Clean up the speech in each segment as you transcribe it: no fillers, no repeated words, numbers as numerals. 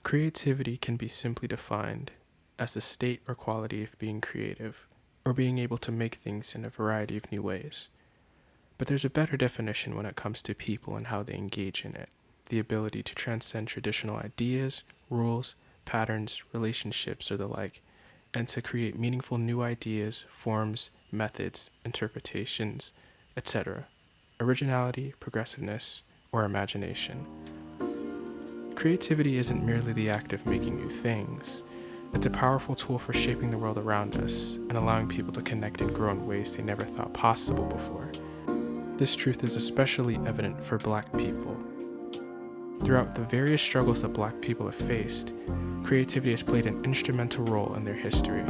Creativity can be simply defined as the state or quality of being creative, or being able to make things in a variety of new ways. But there's a better definition when it comes to people and how they engage in it: the ability to transcend traditional ideas, rules, patterns, relationships, or the like, and to create meaningful new ideas, forms, methods, interpretations, etc. Originality, progressiveness, or imagination. Creativity isn't merely the act of making new things. It's a powerful tool for shaping the world around us and allowing people to connect and grow in ways they never thought possible before. This truth is especially evident for Black people. Throughout the various struggles that Black people have faced, creativity has played an instrumental role in their history.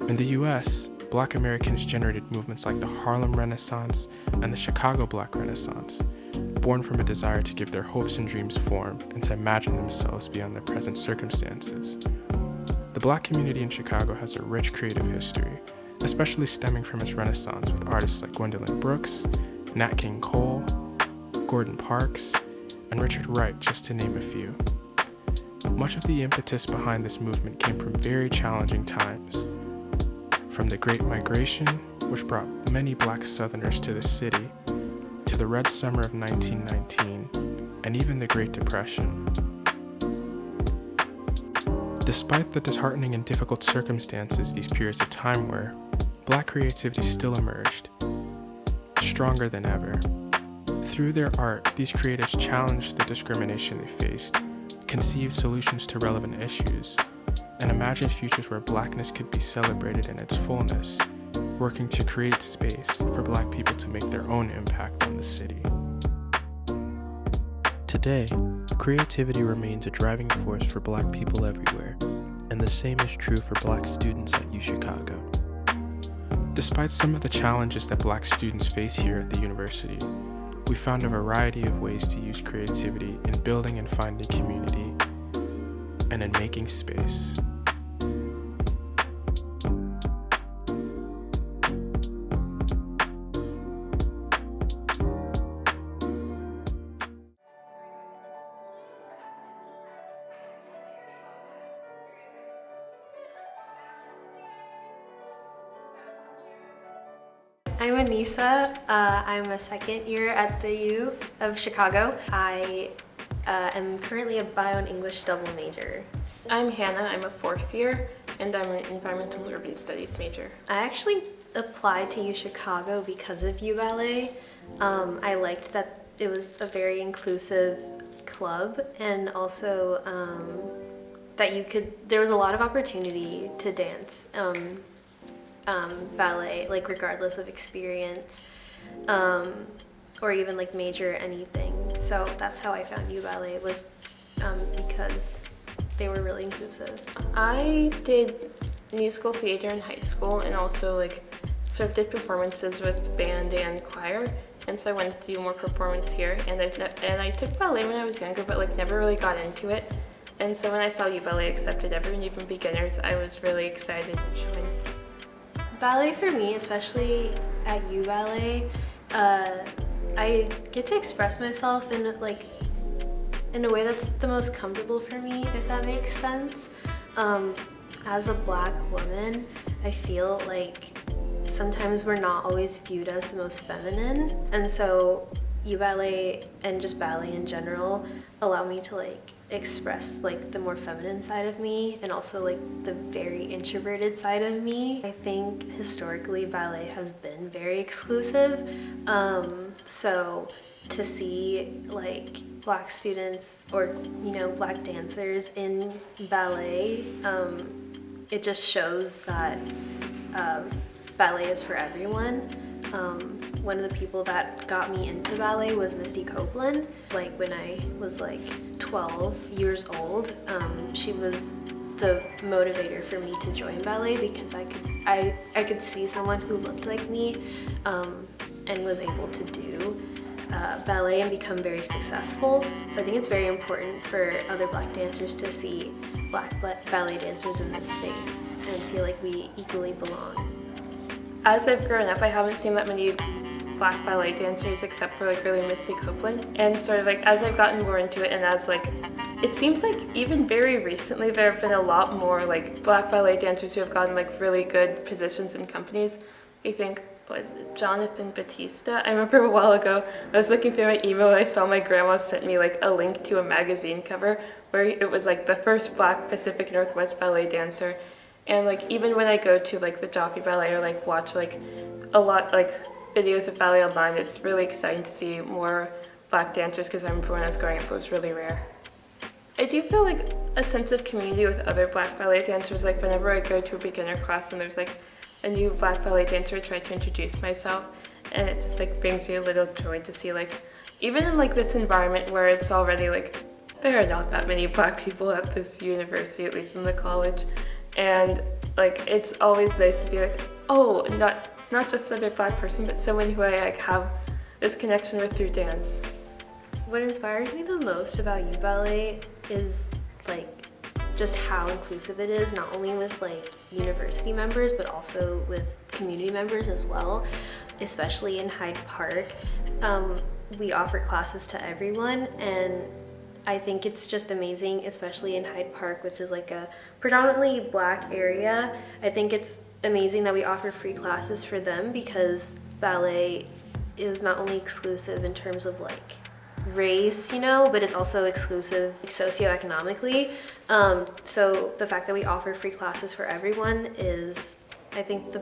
In the US, Black Americans generated movements like the Harlem Renaissance and the Chicago Black Renaissance, born from a desire to give their hopes and dreams form and to imagine themselves beyond their present circumstances. The Black community in Chicago has a rich creative history, especially stemming from its renaissance with artists like Gwendolyn Brooks, Nat King Cole, Gordon Parks, and Richard Wright, just to name a few. Much of the impetus behind this movement came from very challenging times. From the Great Migration, which brought many Black Southerners to the city, to the Red Summer of 1919, and even the Great Depression. Despite the disheartening and difficult circumstances these periods of time were, Black creativity still emerged, stronger than ever. Through their art, these creatives challenged the discrimination they faced, conceived solutions to relevant issues, and imagined futures where Blackness could be celebrated in its fullness, working to create space for Black people to make their own impact on the city. Today, creativity remains a driving force for Black people everywhere, and the same is true for Black students at UChicago. Despite some of the challenges that Black students face here at the university, we found a variety of ways to use creativity in building and finding community, and in making space. I'm Anissa. I'm a second year at the U of Chicago. I am currently a bio and English double major. I'm Hannah. I'm a fourth year, and I'm an environmental and urban studies major. I actually applied to UChicago because of UBallet. I liked that it was a very inclusive club, and also that there was a lot of opportunity to dance. Ballet, like regardless of experience, or even like major or anything. So that's how I found UBallet, was because they were really inclusive. I did musical theater in high school, and also like sort of did performances with band and choir. And so I wanted to do more performance here. And I took ballet when I was younger, but like never really got into it. And so when I saw UBallet accepted everyone, even beginners, I was really excited to join. Ballet for me, especially at UBallet, I get to express myself in a way that's the most comfortable for me, if that makes sense. As a Black woman, I feel like sometimes we're not always viewed as the most feminine, and so UBallet and just ballet in general allow me to express the more feminine side of me, and also the very introverted side of me. I think historically ballet has been very exclusive, so to see Black students or Black dancers in ballet, it just shows that ballet is for everyone. One of the people that got me into ballet was Misty Copeland. When I was 12 years old, she was the motivator for me to join ballet, because I could see someone who looked like me and was able to do ballet and become very successful. So I think it's very important for other Black dancers to see Black ballet dancers in this space and feel like we equally belong. As I've grown up, I haven't seen that many Black ballet dancers except for really Misty Copeland. And sort of as I've gotten more into it, and as it seems like even very recently there have been a lot more like Black ballet dancers who have gotten like really good positions in companies. I think, was it Jonathan Batista? I remember a while ago I was looking through my email and I saw my grandma sent me like a link to a magazine cover where it was like the first Black Pacific Northwest ballet dancer. And like even when I go to like the Jockey Ballet or like watch like a lot like videos of ballet online, it's really exciting to see more Black dancers, because I remember when I was growing up it was really rare. I do feel like a sense of community with other Black ballet dancers. Like whenever I go to a beginner class and there's like a new Black ballet dancer, I try to introduce myself, and it just like brings me a little joy to see like, even in like this environment where it's already like, there are not that many Black people at this university, at least in the college, and like it's always nice to be like, oh, not just another Black person, but someone who I like have this connection with through dance. What inspires me the most about UBallet is like just how inclusive it is, not only with like university members, but also with community members as well, especially in Hyde Park. We offer classes to everyone, and I think it's just amazing, especially in Hyde Park, which is like a predominantly Black area. I think it's amazing that we offer free classes for them, because ballet is not only exclusive in terms of like race, you know, but it's also exclusive socioeconomically. So the fact that we offer free classes for everyone is, I think,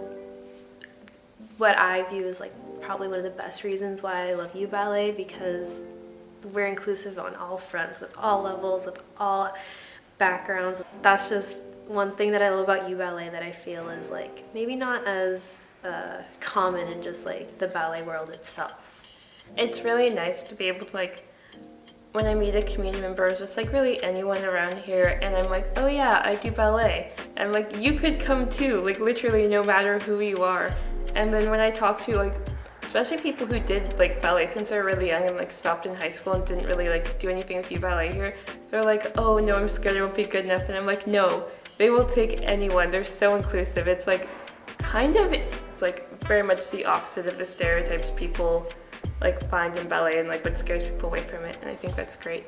what I view as like probably one of the best reasons why I love UBallet, because we're inclusive on all fronts, with all levels, with all backgrounds. That's just one thing that I love about UBallet that I feel is like maybe not as common in just like the ballet world itself. It's really nice to be able to like, when I meet a community member, or just like really anyone around here, and I'm like, oh yeah, I do ballet. I'm like, you could come too, like literally no matter who you are. And then when I talk to like, especially people who did like ballet since they were really young and like stopped in high school and didn't really like do anything with UBallet here, they're like, oh no, I'm scared I won't be good enough. And I'm like, no, they will take anyone. They're so inclusive. It's like kind of, it's like very much the opposite of the stereotypes people like find in ballet and like what scares people away from it, and I think that's great.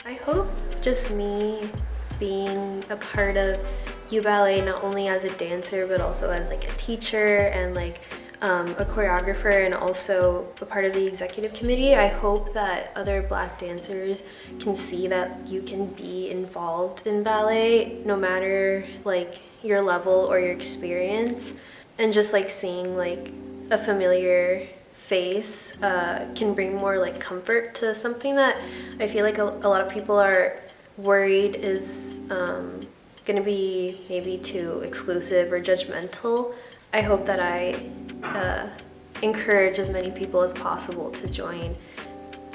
I hope just me being a part of UBallet, not only as a dancer but also as like a teacher and like a choreographer, and also a part of the executive committee, I hope that other Black dancers can see that you can be involved in ballet no matter like your level or your experience, and just like seeing like a familiar face can bring more like comfort to something that I feel like a lot of people are worried is gonna be maybe too exclusive or judgmental. I hope that I encourage as many people as possible to join,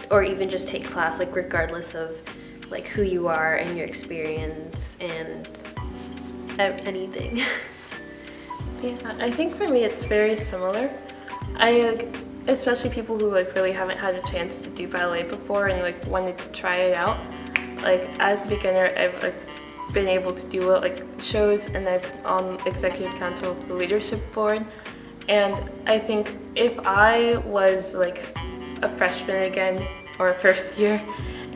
or even just take class, like regardless of like who you are and your experience and anything. Yeah, I think for me it's very similar. Especially people who like really haven't had a chance to do ballet before and like wanted to try it out. Like as a beginner, I've like been able to do like shows, and I'm on executive council of the leadership board. And I think if I was like a freshman again or a first year,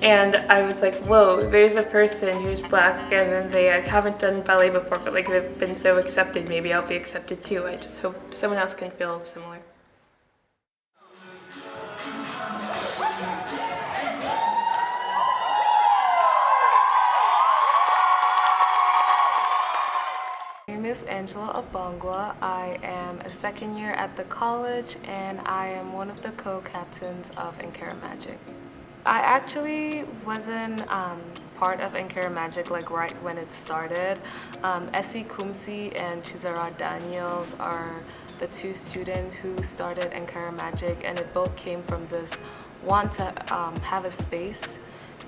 and I was like, whoa, there's a person who's Black and then they like, haven't done ballet before, but like they've been so accepted, maybe I'll be accepted too. I just hope someone else can feel similar. My name is Angela Abongwa. I am a second year at the college, and I am one of the co-captains of Ankara Magic. I actually wasn't part of Ankara Magic like right when it started. Essie Kumsi and Chizara Daniels are the two students who started Ankara Magic, and it both came from this want to have a space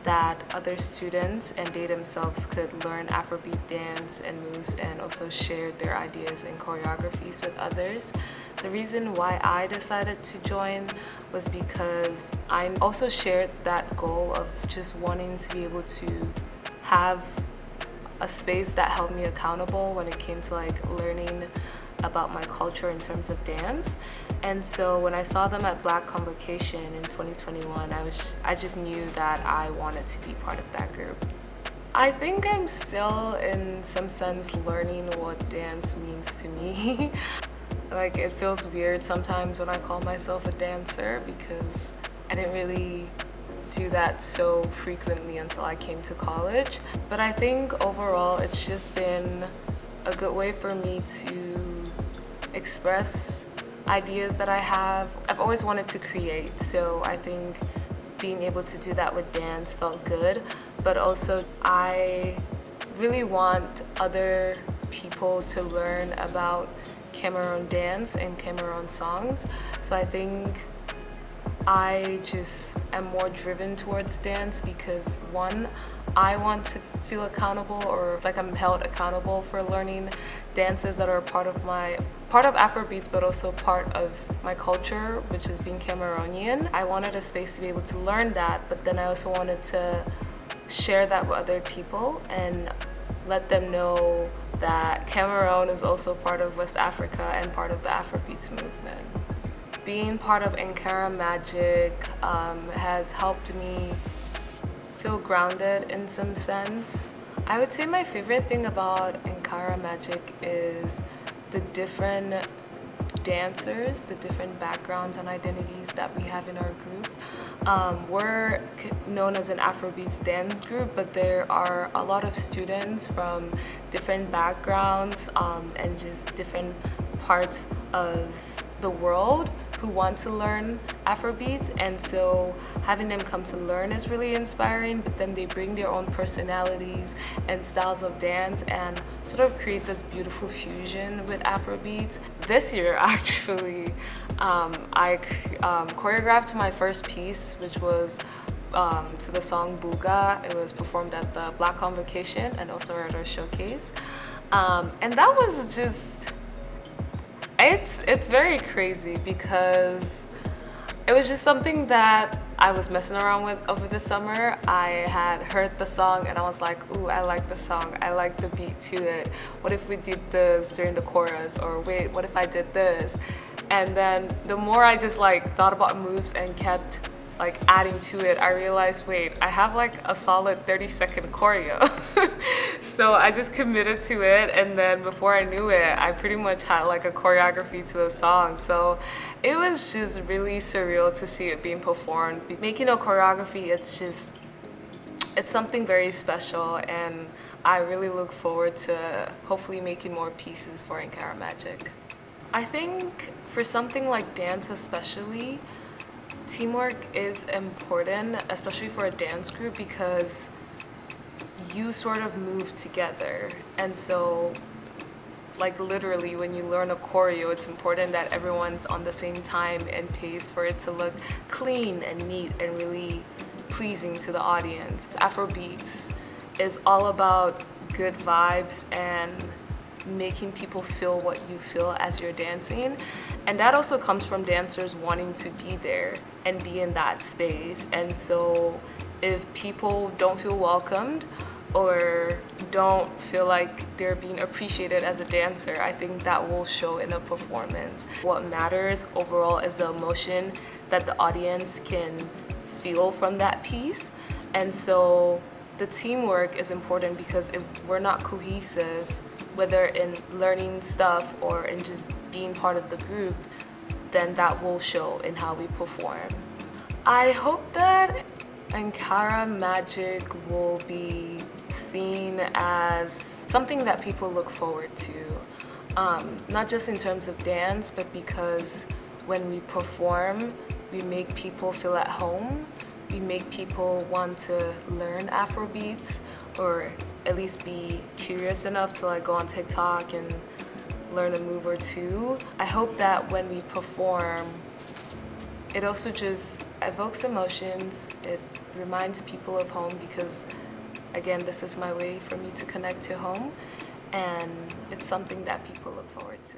that other students and they themselves could learn Afrobeat dance and moves, and also share their ideas and choreographies with others. The reason why I decided to join was because I also shared that goal of just wanting to be able to have a space that held me accountable when it came to like learning about my culture in terms of dance. And so when I saw them at Black Convocation in 2021, I just knew that I wanted to be part of that group. I think I'm still, in some sense, learning what dance means to me. Like, it feels weird sometimes when I call myself a dancer because I didn't really do that so frequently until I came to college. But I think overall it's just been a good way for me to express ideas that I have. I've always wanted to create, so I think being able to do that with dance felt good. But also I really want other people to learn about Cameroon dance and Cameroon songs. So I think I just am more driven towards dance because one, I want to feel accountable, or like I'm held accountable for learning dances that are part of Afrobeats, but also part of my culture, which is being Cameroonian. I wanted a space to be able to learn that, but then I also wanted to share that with other people and let them know that Cameroon is also part of West Africa and part of the Afrobeats movement. Being part of Ankara Magic has helped me feel grounded in some sense. I would say my favorite thing about Ankara Magic is the different dancers, the different backgrounds and identities that we have in our group. We're known as an Afrobeats dance group, but there are a lot of students from different backgrounds and just different parts of the world who want to learn Afrobeats, and so having them come to learn is really inspiring, but then they bring their own personalities and styles of dance and sort of create this beautiful fusion with Afrobeats. This year, actually, I choreographed my first piece, which was to the song Booga. It was performed at the Black Convocation and also at our showcase. And that was just, it's very crazy because it was just something that I was messing around with over the summer. I had heard the song and I was like, ooh, I like the song. I like the beat to it. What if we did this during the chorus? Or wait, what if I did this? And then the more I just like thought about moves and kept like adding to it, I realized, wait, I have like a solid 30-second choreo. So I just committed to it, and then before I knew it, I pretty much had like a choreography to the song. So it was just really surreal to see it being performed. Making a choreography, it's something very special, and I really look forward to hopefully making more pieces for Ankara Magic. I think for something like dance especially, teamwork is important, especially for a dance group, because you sort of move together. And so, like literally, when you learn a choreo, it's important that everyone's on the same time and pace for it to look clean and neat and really pleasing to the audience. Afrobeats is all about good vibes and making people feel what you feel as you're dancing, and that also comes from dancers wanting to be there and be in that space. And so if people don't feel welcomed or don't feel like they're being appreciated as a dancer, I think that will show in a performance. What matters overall is the emotion that the audience can feel from that piece. And so the teamwork is important, because if we're not cohesive, whether in learning stuff or in just being part of the group, then that will show in how we perform. I hope that Ankara Magic will be seen as something that people look forward to, not just in terms of dance, but because when we perform, we make people feel at home. We make people want to learn Afrobeats, or at least be curious enough to like go on TikTok and learn a move or two. I hope that when we perform, it also just evokes emotions. It reminds people of home, because again, this is my way for me to connect to home, and it's something that people look forward to.